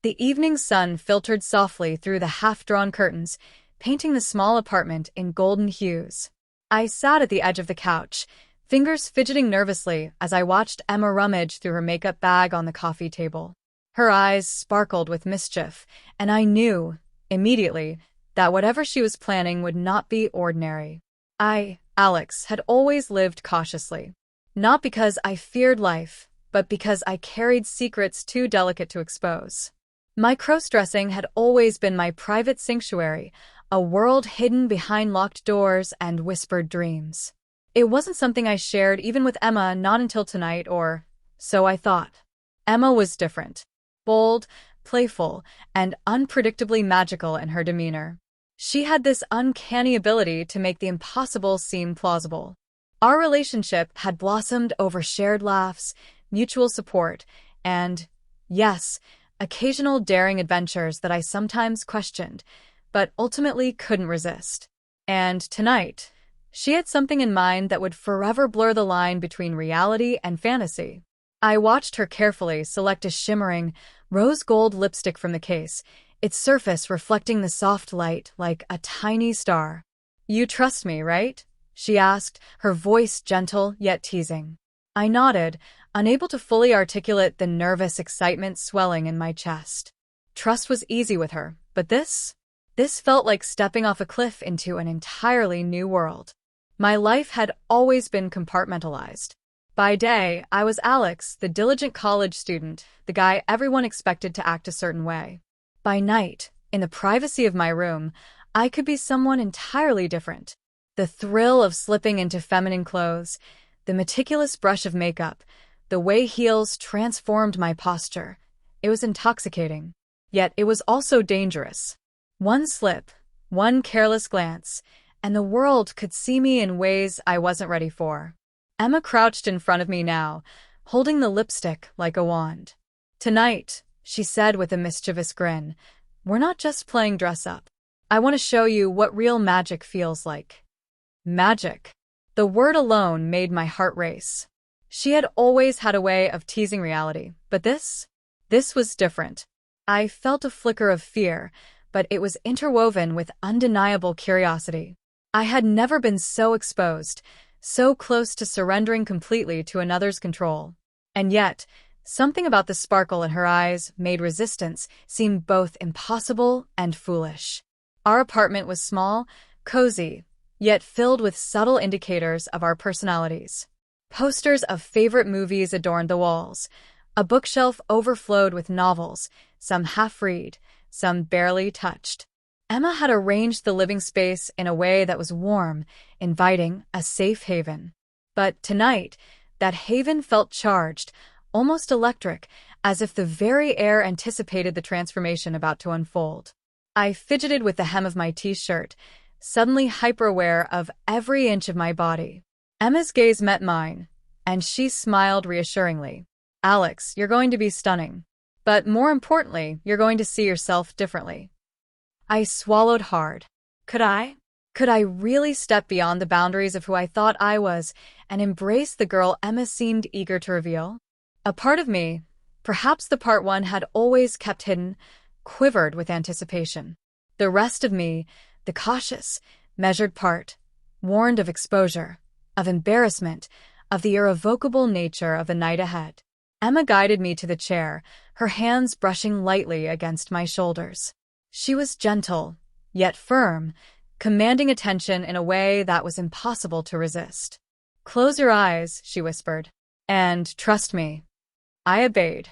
The evening sun filtered softly through the half-drawn curtains, painting the small apartment in golden hues. I sat at the edge of the couch, fingers fidgeting nervously as I watched Emma rummage through her makeup bag on the coffee table. Her eyes sparkled with mischief, and I knew, immediately, that whatever she was planning would not be ordinary. I, Alex, had always lived cautiously. Not because I feared life, but because I carried secrets too delicate to expose. My crossdressing had always been my private sanctuary, a world hidden behind locked doors and whispered dreams. It wasn't something I shared even with Emma, not until tonight, or so I thought. Emma was different. Bold, playful, and unpredictably magical in her demeanor. She had this uncanny ability to make the impossible seem plausible. Our relationship had blossomed over shared laughs, mutual support, and, yes, occasional daring adventures that I sometimes questioned, but ultimately couldn't resist. And tonight, she had something in mind that would forever blur the line between reality and fantasy. I watched her carefully select a shimmering, rose gold lipstick from the case, its surface reflecting the soft light like a tiny star. "You trust me, right?" she asked, her voice gentle yet teasing. I nodded, unable to fully articulate the nervous excitement swelling in my chest. Trust was easy with her, but this felt like stepping off a cliff into an entirely new world. My life had always been compartmentalized. By day, I was Alex, the diligent college student, the guy everyone expected to act a certain way. By night, in the privacy of my room, I could be someone entirely different. The thrill of slipping into feminine clothes, the meticulous brush of makeup, the way heels transformed my posture. It was intoxicating. Yet it was also dangerous. One slip, one careless glance, and the world could see me in ways I wasn't ready for. Emma crouched in front of me now, holding the lipstick like a wand. "Tonight," she said with a mischievous grin, "we're not just playing dress-up. I want to show you what real magic feels like." Magic. The word alone made my heart race. She had always had a way of teasing reality, but this was different. I felt a flicker of fear, but it was interwoven with undeniable curiosity. I had never been so exposed, so close to surrendering completely to another's control. And yet, something about the sparkle in her eyes made resistance seem both impossible and foolish. Our apartment was small, cozy, yet filled with subtle indicators of our personalities. Posters of favorite movies adorned the walls. A bookshelf overflowed with novels, some half-read, some barely touched. Emma had arranged the living space in a way that was warm, inviting, a safe haven. But tonight, that haven felt charged, almost electric, as if the very air anticipated the transformation about to unfold. I fidgeted with the hem of my t-shirt, suddenly hyper-aware of every inch of my body. Emma's gaze met mine, and she smiled reassuringly. "Alex, you're going to be stunning. But more importantly, you're going to see yourself differently." I swallowed hard. Could I? Could I really step beyond the boundaries of who I thought I was and embrace the girl Emma seemed eager to reveal? A part of me, perhaps the part one had always kept hidden, quivered with anticipation. The rest of me, the cautious, measured part, warned of exposure, of embarrassment, of the irrevocable nature of the night ahead. Emma guided me to the chair, her hands brushing lightly against my shoulders. She was gentle, yet firm, commanding attention in a way that was impossible to resist. "Close your eyes," she whispered, "and trust me." I obeyed.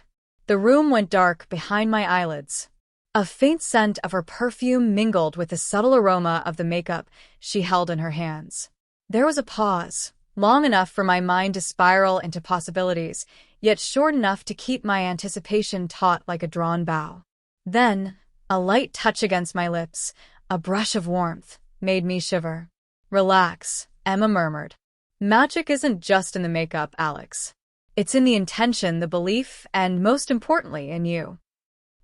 The room went dark behind my eyelids. A faint scent of her perfume mingled with the subtle aroma of the makeup she held in her hands. There was a pause, long enough for my mind to spiral into possibilities, yet short enough to keep my anticipation taut like a drawn bow. Then, a light touch against my lips, a brush of warmth, made me shiver. "Relax," Emma murmured. "Magic isn't just in the makeup, Alex. It's in the intention, the belief, and most importantly, in you."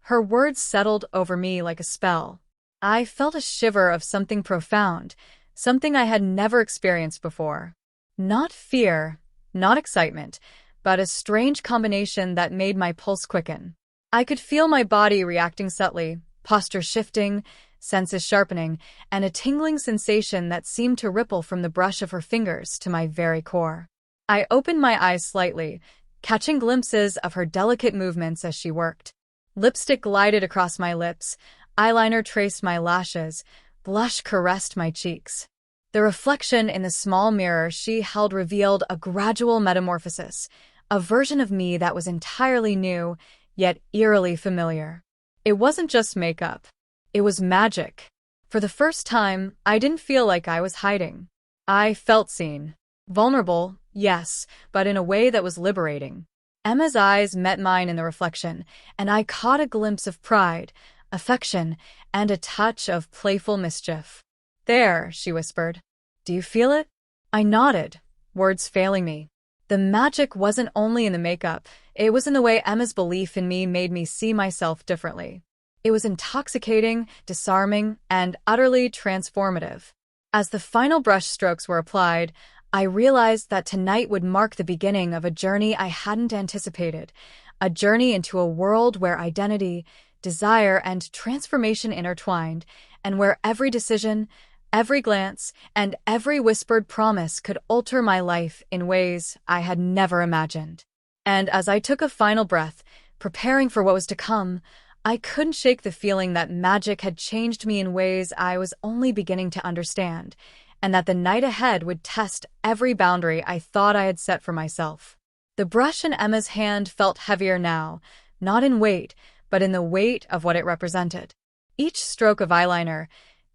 Her words settled over me like a spell. I felt a shiver of something profound, something I had never experienced before. Not fear, not excitement, but a strange combination that made my pulse quicken. I could feel my body reacting subtly, posture shifting, senses sharpening, and a tingling sensation that seemed to ripple from the brush of her fingers to my very core. I opened my eyes slightly, catching glimpses of her delicate movements as she worked. Lipstick glided across my lips, eyeliner traced my lashes, blush caressed my cheeks. The reflection in the small mirror she held revealed a gradual metamorphosis, a version of me that was entirely new, yet eerily familiar. It wasn't just makeup. It was magic. For the first time, I didn't feel like I was hiding. I felt seen. Vulnerable, yes, but in a way that was liberating. Emma's eyes met mine in the reflection, and I caught a glimpse of pride, affection, and a touch of playful mischief. "There," she whispered. "Do you feel it?" I nodded, words failing me. The magic wasn't only in the makeup, it was in the way Emma's belief in me made me see myself differently. It was intoxicating, disarming, and utterly transformative. As the final brush strokes were applied, I realized that tonight would mark the beginning of a journey I hadn't anticipated, a journey into a world where identity, desire, and transformation intertwined, and where every decision, every glance, and every whispered promise could alter my life in ways I had never imagined. And as I took a final breath, preparing for what was to come, I couldn't shake the feeling that magic had changed me in ways I was only beginning to understand, and that the night ahead would test every boundary I thought I had set for myself. The brush in Emma's hand felt heavier now, not in weight, but in the weight of what it represented. Each stroke of eyeliner,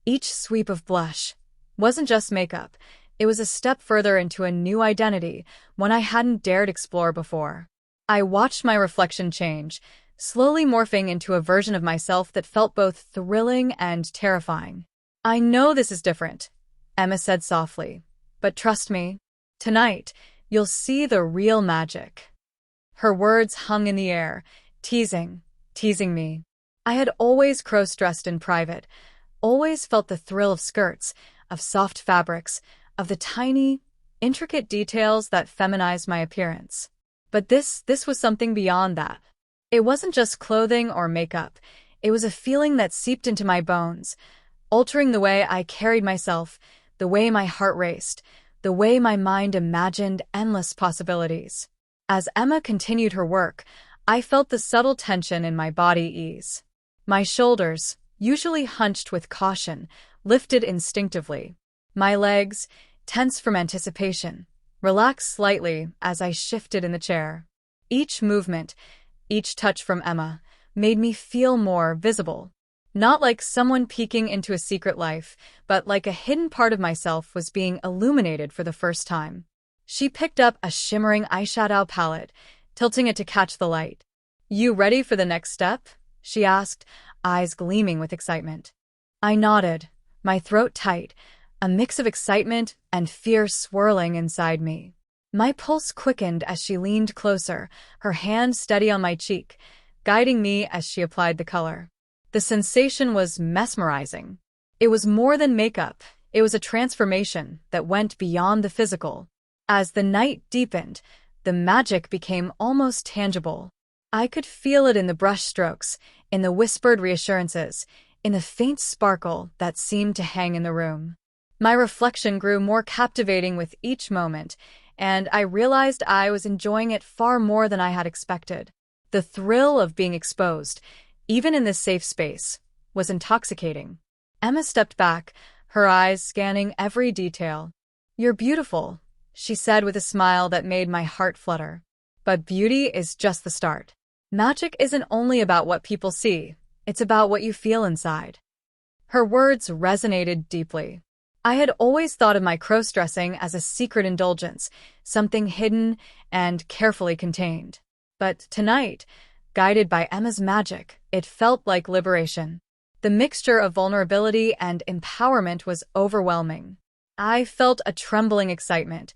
each sweep of blush, wasn't just makeup. It was a step further into a new identity, one I hadn't dared explore before. I watched my reflection change, slowly morphing into a version of myself that felt both thrilling and terrifying. "I know this is different," Emma said softly, "but trust me, tonight, you'll see the real magic." Her words hung in the air, teasing me. I had always cross-dressed in private, always felt the thrill of skirts, of soft fabrics, of the tiny, intricate details that feminized my appearance. But this was something beyond that. It wasn't just clothing or makeup. It was a feeling that seeped into my bones, altering the way I carried myself, the way my heart raced, the way my mind imagined endless possibilities. As Emma continued her work, I felt the subtle tension in my body ease. My shoulders, usually hunched with caution, lifted instinctively. My legs, tense from anticipation, relaxed slightly as I shifted in the chair. Each movement, each touch from Emma, made me feel more visible. Not like someone peeking into a secret life, but like a hidden part of myself was being illuminated for the first time. She picked up a shimmering eyeshadow palette, tilting it to catch the light. "You ready for the next step?" she asked, eyes gleaming with excitement. I nodded, my throat tight, a mix of excitement and fear swirling inside me. My pulse quickened as she leaned closer, her hand steady on my cheek, guiding me as she applied the color. The sensation was mesmerizing. It was more than makeup. It was a transformation that went beyond the physical. As the night deepened, the magic became almost tangible. I could feel it in the brush strokes, in the whispered reassurances, in the faint sparkle that seemed to hang in the room. My reflection grew more captivating with each moment, and I realized I was enjoying it far more than I had expected. The thrill of being exposed, even in this safe space, was intoxicating. Emma stepped back, her eyes scanning every detail. "You're beautiful," she said with a smile that made my heart flutter. But beauty is just the start. Magic isn't only about what people see, it's about what you feel inside. Her words resonated deeply. I had always thought of my crossdressing as a secret indulgence, something hidden and carefully contained. But tonight, guided by Emma's magic, it felt like liberation. The mixture of vulnerability and empowerment was overwhelming. I felt a trembling excitement,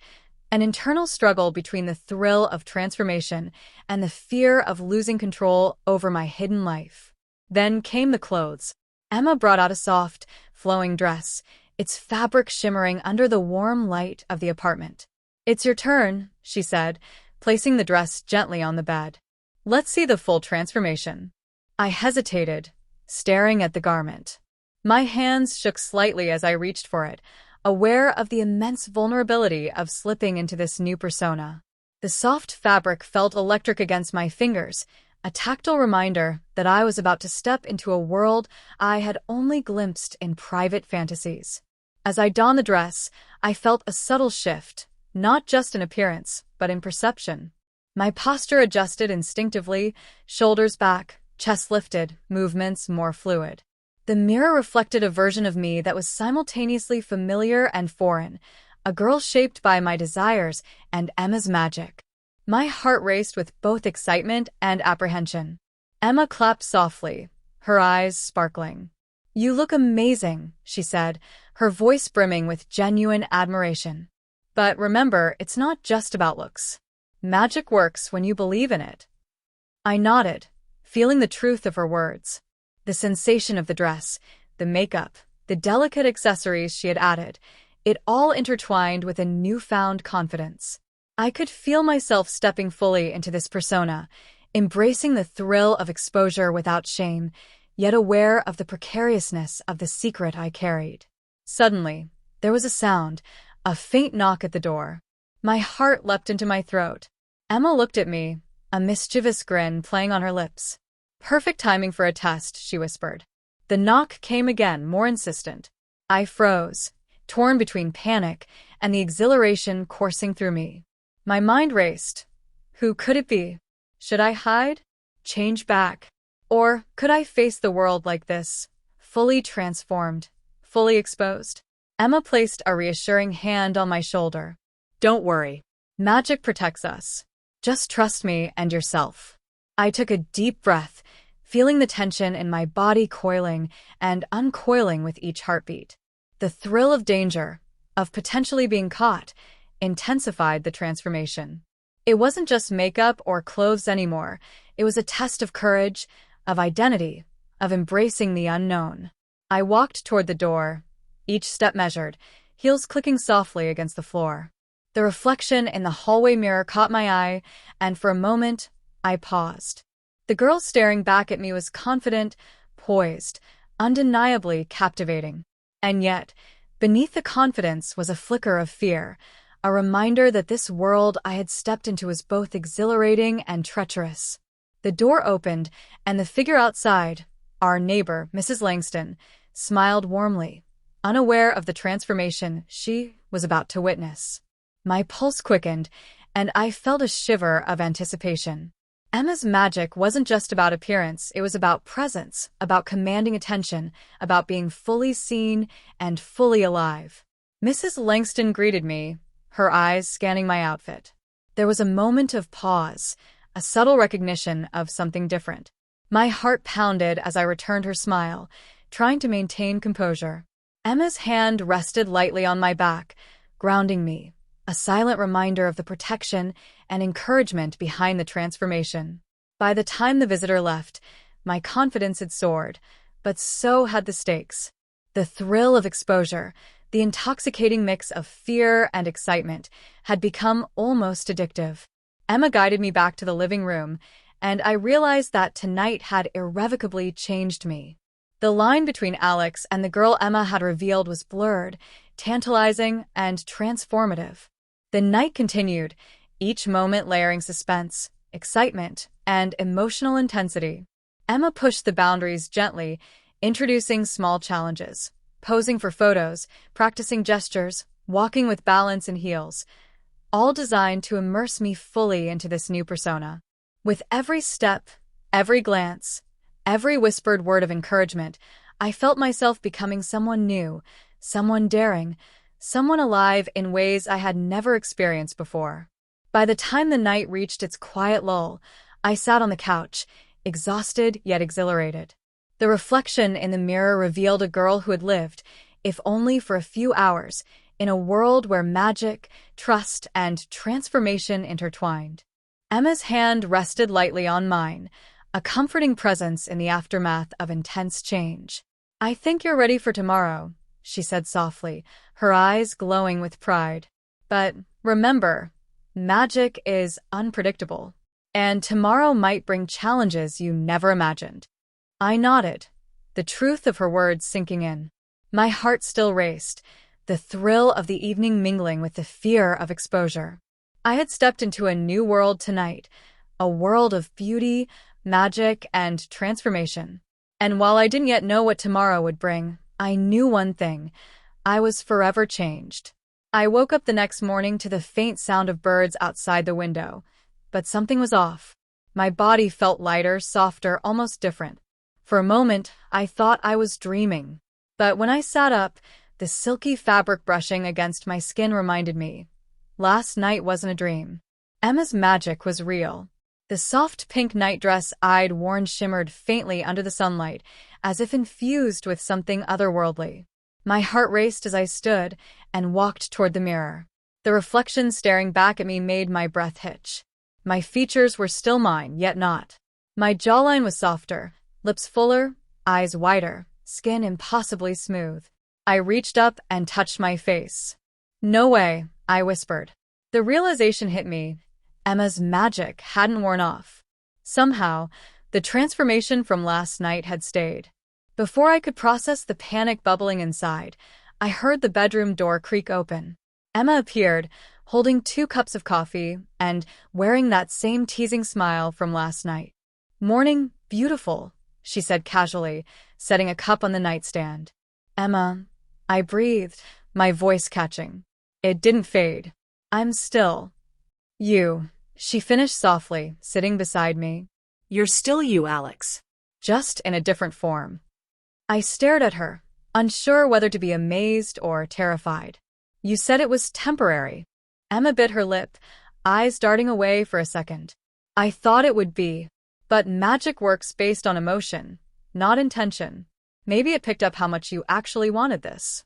an internal struggle between the thrill of transformation and the fear of losing control over my hidden life. Then came the clothes. Emma brought out a soft, flowing dress, its fabric shimmering under the warm light of the apartment. "It's your turn," she said, placing the dress gently on the bed. "Let's see the full transformation." I hesitated, staring at the garment. My hands shook slightly as I reached for it, aware of the immense vulnerability of slipping into this new persona. The soft fabric felt electric against my fingers, a tactile reminder that I was about to step into a world I had only glimpsed in private fantasies. As I donned the dress, I felt a subtle shift, not just in appearance, but in perception. My posture adjusted instinctively, shoulders back, chest lifted, movements more fluid. The mirror reflected a version of me that was simultaneously familiar and foreign, a girl shaped by my desires and Emma's magic. My heart raced with both excitement and apprehension. Emma clapped softly, her eyes sparkling. "You look amazing," she said, her voice brimming with genuine admiration. "But remember, it's not just about looks. Magic works when you believe in it." I nodded, feeling the truth of her words. The sensation of the dress, the makeup, the delicate accessories she had added, it all intertwined with a newfound confidence. I could feel myself stepping fully into this persona, embracing the thrill of exposure without shame, yet aware of the precariousness of the secret I carried. Suddenly, there was a sound, a faint knock at the door. My heart leapt into my throat. Emma looked at me, a mischievous grin playing on her lips. "Perfect timing for a test," she whispered. The knock came again, more insistent. I froze, torn between panic and the exhilaration coursing through me. My mind raced. Who could it be? Should I hide? Change back? Or could I face the world like this, fully transformed, fully exposed? Emma placed a reassuring hand on my shoulder. "Don't worry. Magic protects us. Just trust me and yourself." I took a deep breath, feeling the tension in my body coiling and uncoiling with each heartbeat. The thrill of danger, of potentially being caught, intensified the transformation. It wasn't just makeup or clothes anymore. It was a test of courage, of identity, of embracing the unknown. I walked toward the door, each step measured, heels clicking softly against the floor. The reflection in the hallway mirror caught my eye, and for a moment, I paused. The girl staring back at me was confident, poised, undeniably captivating. And yet, beneath the confidence was a flicker of fear, a reminder that this world I had stepped into was both exhilarating and treacherous. The door opened, and the figure outside, our neighbor, Mrs. Langston, smiled warmly, unaware of the transformation she was about to witness. My pulse quickened, and I felt a shiver of anticipation. Emma's magic wasn't just about appearance, it was about presence, about commanding attention, about being fully seen and fully alive. Mrs. Langston greeted me, her eyes scanning my outfit. There was a moment of pause, a subtle recognition of something different. My heart pounded as I returned her smile, trying to maintain composure. Emma's hand rested lightly on my back, grounding me, a silent reminder of the protection and encouragement behind the transformation. By the time the visitor left, my confidence had soared, but so had the stakes. The thrill of exposure, the intoxicating mix of fear and excitement, had become almost addictive. Emma guided me back to the living room, and I realized that tonight had irrevocably changed me. The line between Alex and the girl Emma had revealed was blurred, tantalizing, and transformative. The night continued, each moment layering suspense, excitement, and emotional intensity. Emma pushed the boundaries gently, introducing small challenges, posing for photos, practicing gestures, walking with balance in heels, all designed to immerse me fully into this new persona. With every step, every glance, every whispered word of encouragement, I felt myself becoming someone new, someone daring, someone alive in ways I had never experienced before. By the time the night reached its quiet lull, I sat on the couch, exhausted yet exhilarated. The reflection in the mirror revealed a girl who had lived, if only for a few hours, in a world where magic, trust, and transformation intertwined. Emma's hand rested lightly on mine, a comforting presence in the aftermath of intense change. "I think you're ready for tomorrow," she said softly, her eyes glowing with pride. "But remember, magic is unpredictable, and tomorrow might bring challenges you never imagined." I nodded, the truth of her words sinking in. My heart still raced, the thrill of the evening mingling with the fear of exposure. I had stepped into a new world tonight, a world of beauty, magic, and transformation. And while I didn't yet know what tomorrow would bring, I knew one thing: I was forever changed. I woke up the next morning to the faint sound of birds outside the window, but something was off. My body felt lighter, softer, almost different. For a moment, I thought I was dreaming. But when I sat up, the silky fabric brushing against my skin reminded me, last night wasn't a dream. Emma's magic was real. The soft pink nightdress I'd worn shimmered faintly under the sunlight, as if infused with something otherworldly. My heart raced as I stood and walked toward the mirror. The reflection staring back at me made my breath hitch. My features were still mine, yet not. My jawline was softer, lips fuller, eyes wider, skin impossibly smooth. I reached up and touched my face. "No way," I whispered. The realization hit me. Emma's magic hadn't worn off. Somehow, the transformation from last night had stayed. Before I could process the panic bubbling inside, I heard the bedroom door creak open. Emma appeared, holding 2 cups of coffee and wearing that same teasing smile from last night. "Morning, beautiful," she said casually, setting a cup on the nightstand. "Emma," I breathed, my voice catching. It didn't fade. "I'm still you," she finished softly, sitting beside me. "You're still you, Alex. Just in a different form." I stared at her, unsure whether to be amazed or terrified. "You said it was temporary." Emma bit her lip, eyes darting away for a second. "I thought it would be. But magic works based on emotion, not intention. Maybe it picked up how much you actually wanted this."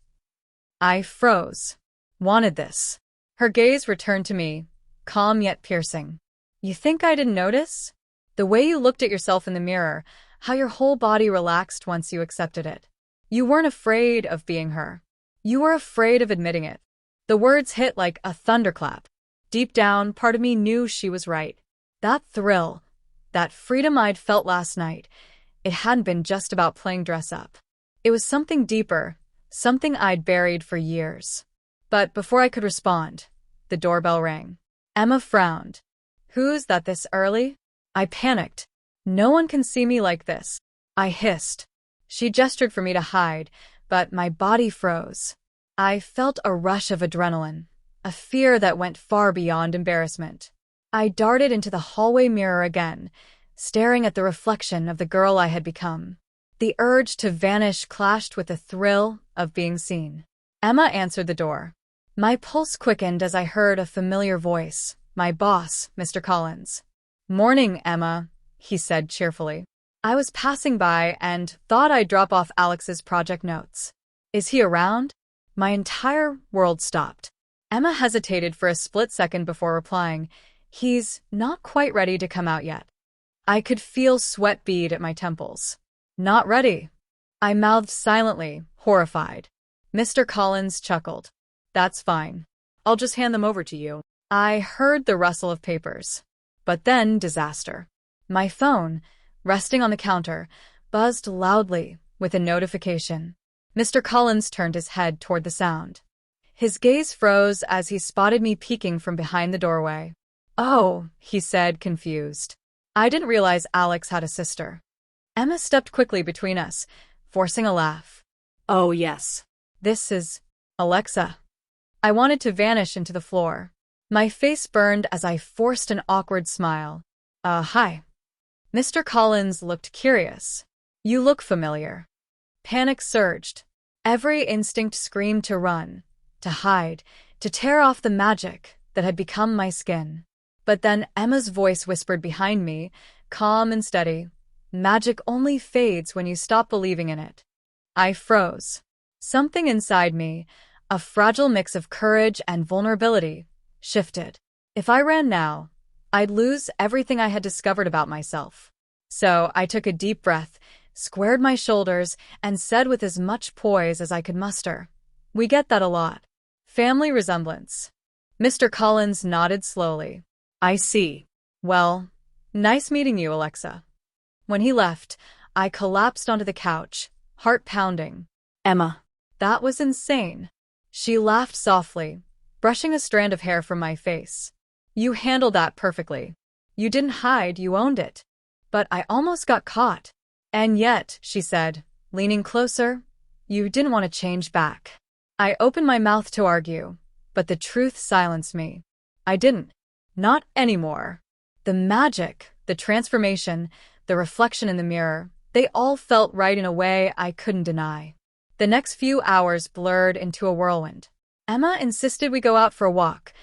I froze. Wanted this. Her gaze returned to me, calm yet piercing. "You think I didn't notice? The way you looked at yourself in the mirror, how your whole body relaxed once you accepted it. You weren't afraid of being her. You were afraid of admitting it." The words hit like a thunderclap. Deep down, part of me knew she was right. That thrill, that freedom I'd felt last night, it hadn't been just about playing dress up. It was something deeper, something I'd buried for years. But before I could respond, the doorbell rang. Emma frowned. "Who's that this early?" I panicked. "No one can see me like this," I hissed. She gestured for me to hide, but my body froze. I felt a rush of adrenaline, a fear that went far beyond embarrassment. I darted into the hallway mirror again, staring at the reflection of the girl I had become. The urge to vanish clashed with the thrill of being seen. Emma answered the door. My pulse quickened as I heard a familiar voice, my boss, Mr. Collins. "Morning, Emma," he said cheerfully. I was passing by and thought I'd drop off Alex's project notes. "Is he around?" My entire world stopped. Emma hesitated for a split second before replying, "He's not quite ready to come out yet." I could feel sweat bead at my temples. "Not ready?" I mouthed silently, horrified. Mr. Collins chuckled. "That's fine. I'll just hand them over to you." I heard the rustle of papers. But then disaster. My phone, resting on the counter, buzzed loudly with a notification. Mr. Collins turned his head toward the sound. His gaze froze as he spotted me peeking from behind the doorway. "Oh," he said, confused. I didn't realize Alex had a sister. Emma stepped quickly between us, forcing a laugh. "Oh, yes. This is Alexa." I wanted to vanish into the floor. My face burned as I forced an awkward smile. Hi." Mr. Collins looked curious. "You look familiar." Panic surged. Every instinct screamed to run, to hide, to tear off the magic that had become my skin. But then Emma's voice whispered behind me, calm and steady, "Magic only fades when you stop believing in it." I froze. Something inside me, a fragile mix of courage and vulnerability, shifted. If I ran now, I'd lose everything I had discovered about myself. So I took a deep breath, squared my shoulders, and said with as much poise as I could muster, "We get that a lot. Family resemblance." Mr. Collins nodded slowly. "I see. Well, nice meeting you, Alexa." When he left, I collapsed onto the couch, heart pounding. Emma. That was insane. She laughed softly, brushing a strand of hair from my face. You handled that perfectly. You didn't hide, you owned it. But I almost got caught. And yet, she said, leaning closer, you didn't want to change back. I opened my mouth to argue, but the truth silenced me. I didn't. Not anymore. The magic, the transformation, the reflection in the mirror, they all felt right in a way I couldn't deny. The next few hours blurred into a whirlwind. Emma insisted we go out for a walk,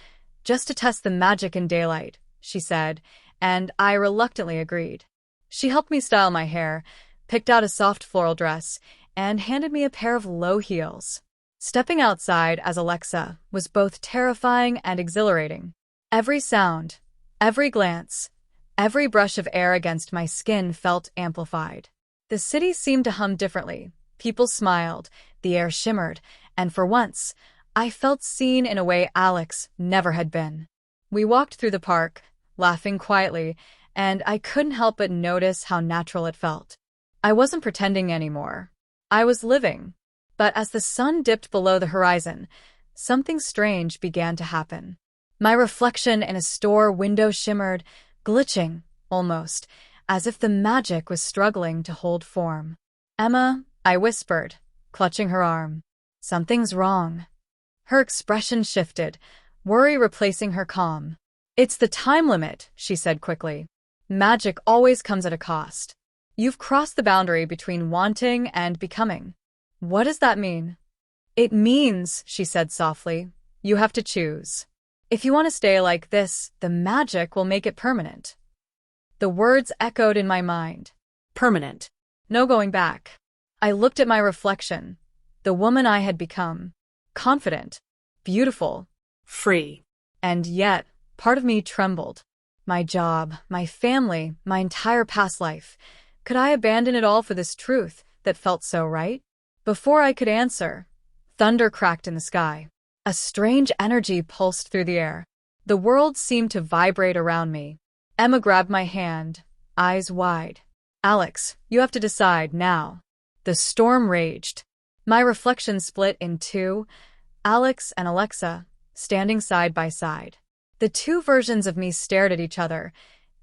just to test the magic in daylight, she said, and I reluctantly agreed. She helped me style my hair, picked out a soft floral dress, and handed me a pair of low heels. Stepping outside as Alexa was both terrifying and exhilarating. Every sound, every glance, every brush of air against my skin felt amplified. The city seemed to hum differently. People smiled, the air shimmered, and for once, I felt seen in a way Alex never had been. We walked through the park, laughing quietly, and I couldn't help but notice how natural it felt. I wasn't pretending anymore. I was living. But as the sun dipped below the horizon, something strange began to happen. My reflection in a store window shimmered, glitching, almost, as if the magic was struggling to hold form. Emma, I whispered, clutching her arm. Something's wrong. Her expression shifted, worry replacing her calm. It's the time limit, she said quickly. Magic always comes at a cost. You've crossed the boundary between wanting and becoming. What does that mean? It means, she said softly, you have to choose. If you want to stay like this, the magic will make it permanent. The words echoed in my mind. Permanent. No going back. I looked at my reflection, the woman I had become. Confident, beautiful, Free. and yet, part of me trembled. My job, my family, my entire past life. Could I abandon it all for this truth that felt so right? Before I could answer, thunder cracked in the sky. A strange energy pulsed through the air. The world seemed to vibrate around me. Emma grabbed my hand, eyes wide. Alex, you have to decide now. The storm raged. My reflection split in two, Alex and Alexa, standing side by side. The two versions of me stared at each other,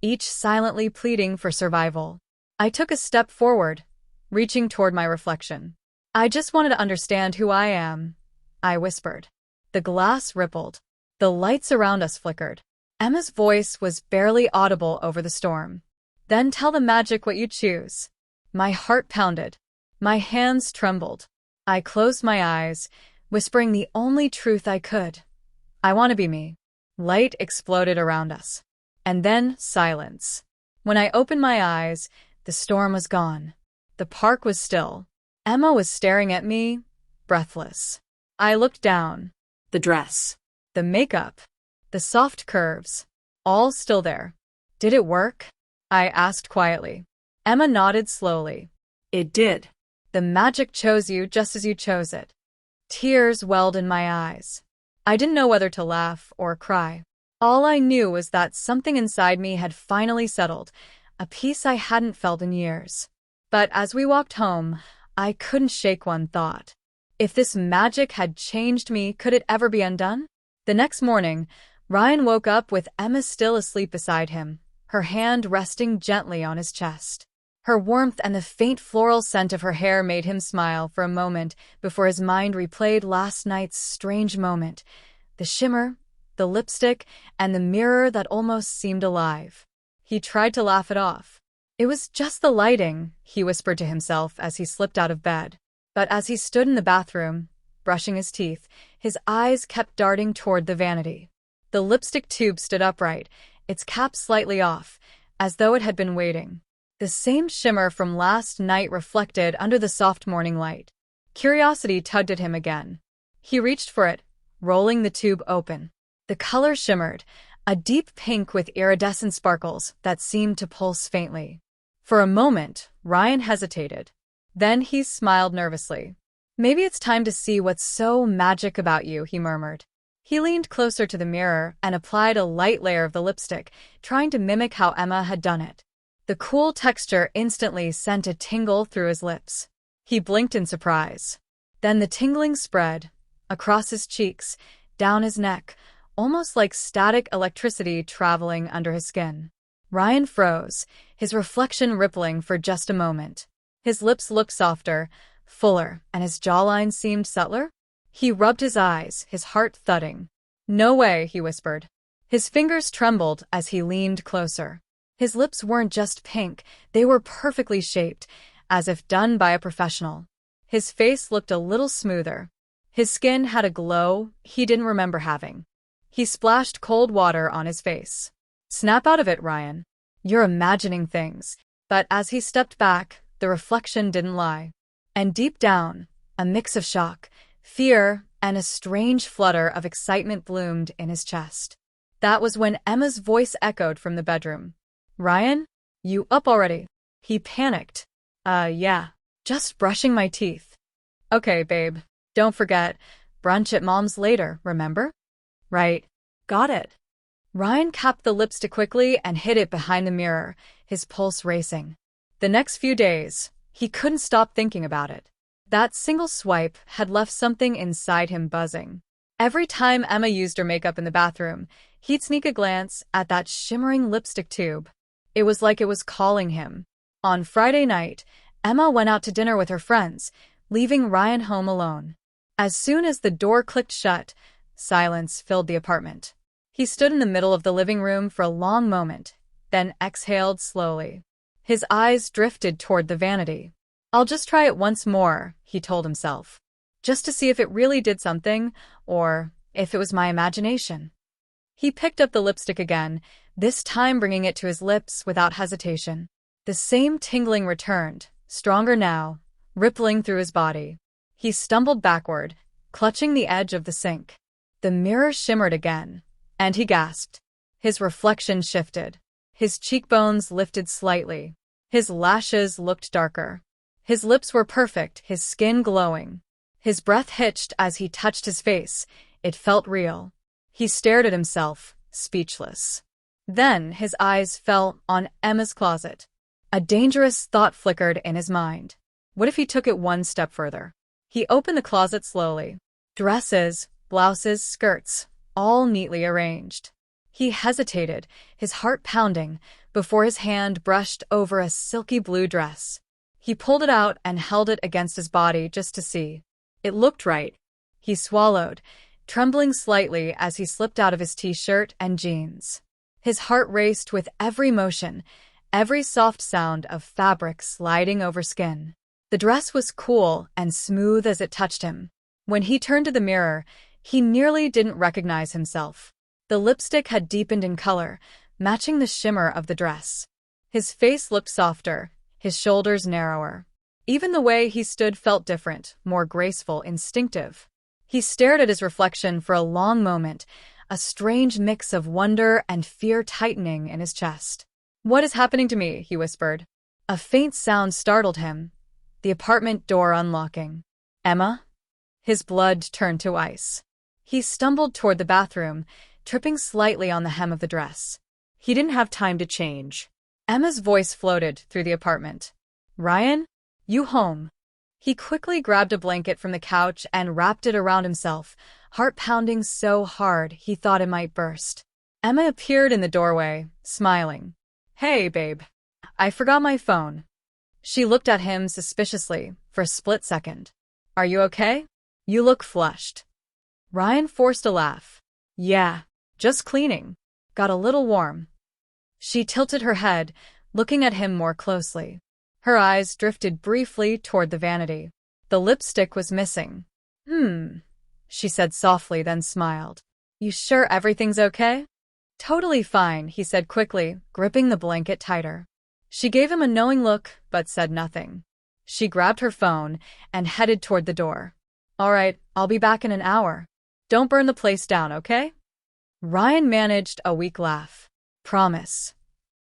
each silently pleading for survival. I took a step forward, reaching toward my reflection. I just wanted to understand who I am, I whispered. The glass rippled. The lights around us flickered. Emma's voice was barely audible over the storm. Then tell the magic what you choose. My heart pounded. My hands trembled. I closed my eyes, whispering the only truth I could. I want to be me. Light exploded around us. And then silence. When I opened my eyes, the storm was gone. The park was still. Emma was staring at me, breathless. I looked down. The dress. The makeup. The soft curves. All still there. Did it work? I asked quietly. Emma nodded slowly. It did. The magic chose you just as you chose it. Tears welled in my eyes. I didn't know whether to laugh or cry. All I knew was that something inside me had finally settled, a peace I hadn't felt in years. But as we walked home, I couldn't shake one thought. If this magic had changed me, could it ever be undone? The next morning, Ryan woke up with Emma still asleep beside him, her hand resting gently on his chest. Her warmth and the faint floral scent of her hair made him smile for a moment before his mind replayed last night's strange moment, the shimmer, the lipstick, and the mirror that almost seemed alive. He tried to laugh it off. It was just the lighting, he whispered to himself as he slipped out of bed. But as he stood in the bathroom, brushing his teeth, his eyes kept darting toward the vanity. The lipstick tube stood upright, its cap slightly off, as though it had been waiting. The same shimmer from last night reflected under the soft morning light. Curiosity tugged at him again. He reached for it, rolling the tube open. The color shimmered, a deep pink with iridescent sparkles that seemed to pulse faintly. For a moment, Ryan hesitated. Then he smiled nervously. Maybe it's time to see what's so magic about you, he murmured. He leaned closer to the mirror and applied a light layer of the lipstick, trying to mimic how Emma had done it. The cool texture instantly sent a tingle through his lips. He blinked in surprise. Then the tingling spread across his cheeks, down his neck, almost like static electricity traveling under his skin. Ryan froze, his reflection rippling for just a moment. His lips looked softer, fuller, and his jawline seemed subtler. He rubbed his eyes, his heart thudding. "No way," he whispered. His fingers trembled as he leaned closer. His lips weren't just pink, they were perfectly shaped, as if done by a professional. His face looked a little smoother. His skin had a glow he didn't remember having. He splashed cold water on his face. "Snap out of it, Ryan. You're imagining things." But as he stepped back, the reflection didn't lie. And deep down, a mix of shock, fear, and a strange flutter of excitement bloomed in his chest. That was when Emma's voice echoed from the bedroom. "Ryan? You up already?" He panicked. Yeah. Just brushing my teeth." "Okay, babe. Don't forget, brunch at Mom's later, remember?" "Right. Got it." Ryan capped the lipstick quickly and hid it behind the mirror, his pulse racing. The next few days, he couldn't stop thinking about it. That single swipe had left something inside him buzzing. Every time Emma used her makeup in the bathroom, he'd sneak a glance at that shimmering lipstick tube. It was like it was calling him. On Friday night, Emma went out to dinner with her friends, leaving Ryan home alone. As soon as the door clicked shut, silence filled the apartment. He stood in the middle of the living room for a long moment, then exhaled slowly. His eyes drifted toward the vanity. "I'll just try it once more," he told himself. "Just to see if it really did something, or if it was my imagination." He picked up the lipstick again, this time bringing it to his lips without hesitation. The same tingling returned, stronger now, rippling through his body. He stumbled backward, clutching the edge of the sink. The mirror shimmered again, and he gasped. His reflection shifted. His cheekbones lifted slightly. His lashes looked darker. His lips were perfect, his skin glowing. His breath hitched as he touched his face. It felt real. He stared at himself, speechless. Then his eyes fell on Emma's closet. A dangerous thought flickered in his mind. What if he took it one step further? He opened the closet slowly. Dresses, blouses, skirts, all neatly arranged. He hesitated, his heart pounding, before his hand brushed over a silky blue dress. He pulled it out and held it against his body just to see. It looked right. He swallowed, trembling slightly as he slipped out of his t-shirt and jeans. His heart raced with every motion, every soft sound of fabric sliding over skin. The dress was cool and smooth as it touched him. When he turned to the mirror, he nearly didn't recognize himself. The lipstick had deepened in color, matching the shimmer of the dress. His face looked softer, his shoulders narrower. Even the way he stood felt different, more graceful, instinctive. He stared at his reflection for a long moment, a strange mix of wonder and fear tightening in his chest. "What is happening to me?" he whispered. A faint sound startled him, the apartment door unlocking. "Emma?" His blood turned to ice. He stumbled toward the bathroom, tripping slightly on the hem of the dress. He didn't have time to change. Emma's voice floated through the apartment. "Ryan? You home?" He quickly grabbed a blanket from the couch and wrapped it around himself, heart pounding so hard he thought it might burst. Emma appeared in the doorway, smiling. "Hey, babe. I forgot my phone." She looked at him suspiciously for a split second. "Are you okay? You look flushed." Ryan forced a laugh. "Yeah, just cleaning. Got a little warm." She tilted her head, looking at him more closely. Her eyes drifted briefly toward the vanity. The lipstick was missing. She said softly, then smiled. "You sure everything's okay?" "Totally fine," he said quickly, gripping the blanket tighter. She gave him a knowing look, but said nothing. She grabbed her phone and headed toward the door. "All right, I'll be back in an hour. Don't burn the place down, okay?" Ryan managed a weak laugh. "Promise."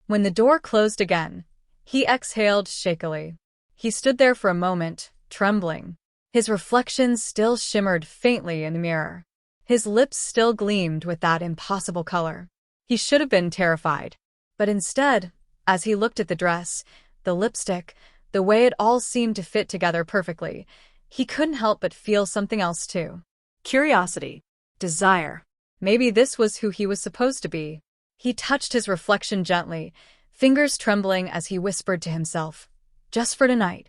When the door closed again, he exhaled shakily. He stood there for a moment, trembling. His reflection still shimmered faintly in the mirror. His lips still gleamed with that impossible color. He should have been terrified. But instead, As he looked at the dress, the lipstick, the way it all seemed to fit together perfectly, he couldn't help but feel something else too. Curiosity. Desire. Maybe this was who he was supposed to be. He touched his reflection gently, fingers trembling as he whispered to himself, "Just for tonight,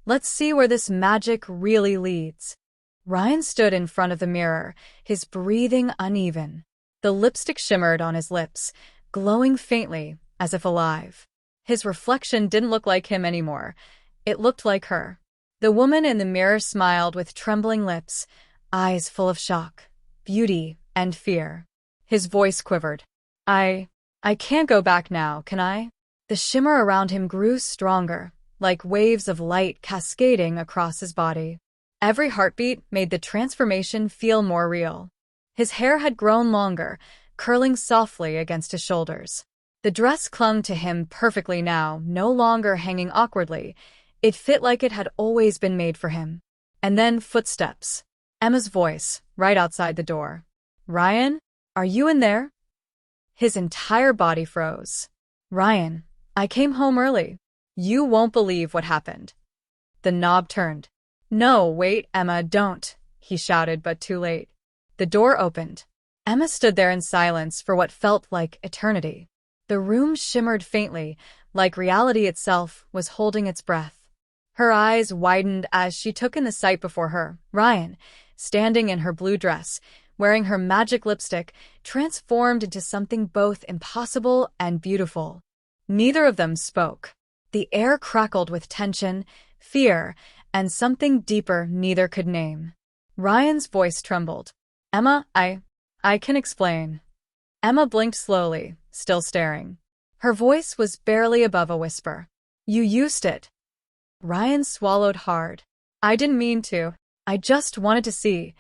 let's see where this magic really leads." Ryan stood in front of the mirror, his breathing uneven. The lipstick shimmered on his lips, glowing faintly, as if alive. His reflection didn't look like him anymore. It looked like her. The woman in the mirror smiled with trembling lips, eyes full of shock, beauty, and fear. His voice quivered. I can't go back now, can I?" The shimmer around him grew stronger, like waves of light cascading across his body. Every heartbeat made the transformation feel more real. His hair had grown longer, curling softly against his shoulders. The dress clung to him perfectly now, no longer hanging awkwardly. It fit like it had always been made for him. And then footsteps. Emma's voice, right outside the door. "Ryan, are you in there?" His entire body froze. "Ryan, I came home early. You won't believe what happened." The knob turned. "No, wait, Emma, don't," he shouted, but too late. The door opened. Emma stood there in silence for what felt like eternity. The room shimmered faintly, like reality itself was holding its breath. Her eyes widened as she took in the sight before her. Ryan, standing in her blue dress, wearing her magic lipstick, transformed into something both impossible and beautiful. Neither of them spoke. The air crackled with tension, fear, and something deeper neither could name. Ryan's voice trembled. "Emma, I can explain." Emma blinked slowly, still staring. Her voice was barely above a whisper. "You used it." Ryan swallowed hard. "I didn't mean to. I just wanted to see."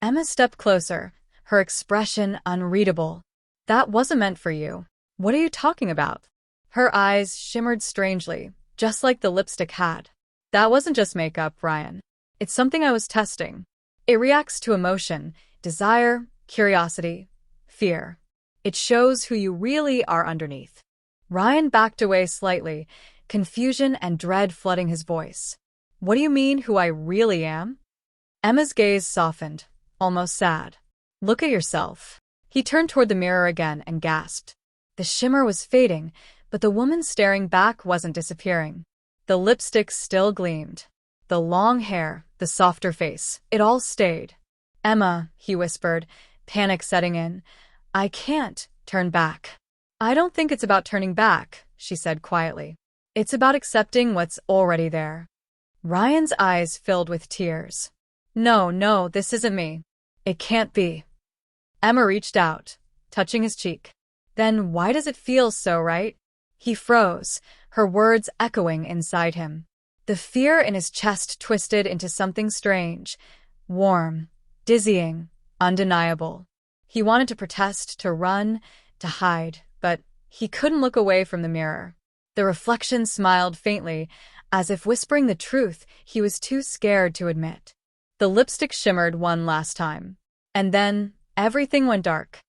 Emma stepped closer, her expression unreadable. "That wasn't meant for you. What are you talking about?" Her eyes shimmered strangely, just like the lipstick had. "That wasn't just makeup, Ryan. It's something I was testing. It reacts to emotion, desire, curiosity, fear. It shows who you really are underneath." Ryan backed away slightly, confusion and dread flooding his voice. "What do you mean, who I really am?" Emma's gaze softened, almost sad. "Look at yourself." He turned toward the mirror again and gasped. The shimmer was fading, but the woman staring back wasn't disappearing. The lipstick still gleamed. The long hair, the softer face, it all stayed. "Emma," he whispered, panic setting in. "I can't turn back." "I don't think it's about turning back," she said quietly. "It's about accepting what's already there." Ryan's eyes filled with tears. No, this isn't me. It can't be." Emma reached out, touching his cheek. "Then why does it feel so right?" He froze, her words echoing inside him. The fear in his chest twisted into something strange, warm, dizzying, undeniable. He wanted to protest, to run, to hide, but he couldn't look away from the mirror. The reflection smiled faintly, as if whispering the truth he was too scared to admit. The lipstick shimmered one last time. And then, everything went dark.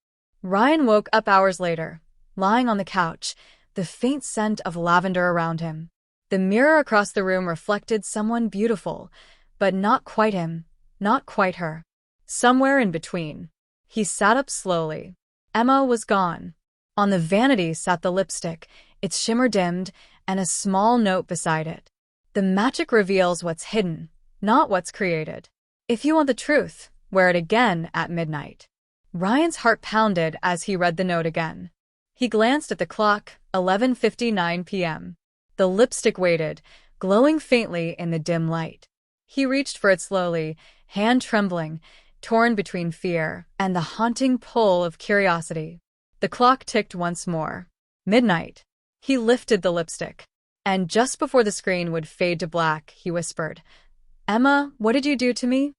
Ryan woke up hours later, lying on the couch, the faint scent of lavender around him. The mirror across the room reflected someone beautiful, but not quite him, not quite her. Somewhere in between. He sat up slowly. Emma was gone. On the vanity sat the lipstick, its shimmer dimmed, and a small note beside it. The magic reveals what's hidden, not what's created. If you want the truth, wear it again at midnight. Ryan's heart pounded as he read the note again. He glanced at the clock, 11:59 p.m. The lipstick waited, glowing faintly in the dim light. He reached for it slowly, hand trembling, torn between fear and the haunting pull of curiosity. The clock ticked once more. Midnight. He lifted the lipstick. And just before the screen would fade to black, he whispered, "Emma, what did you do to me?"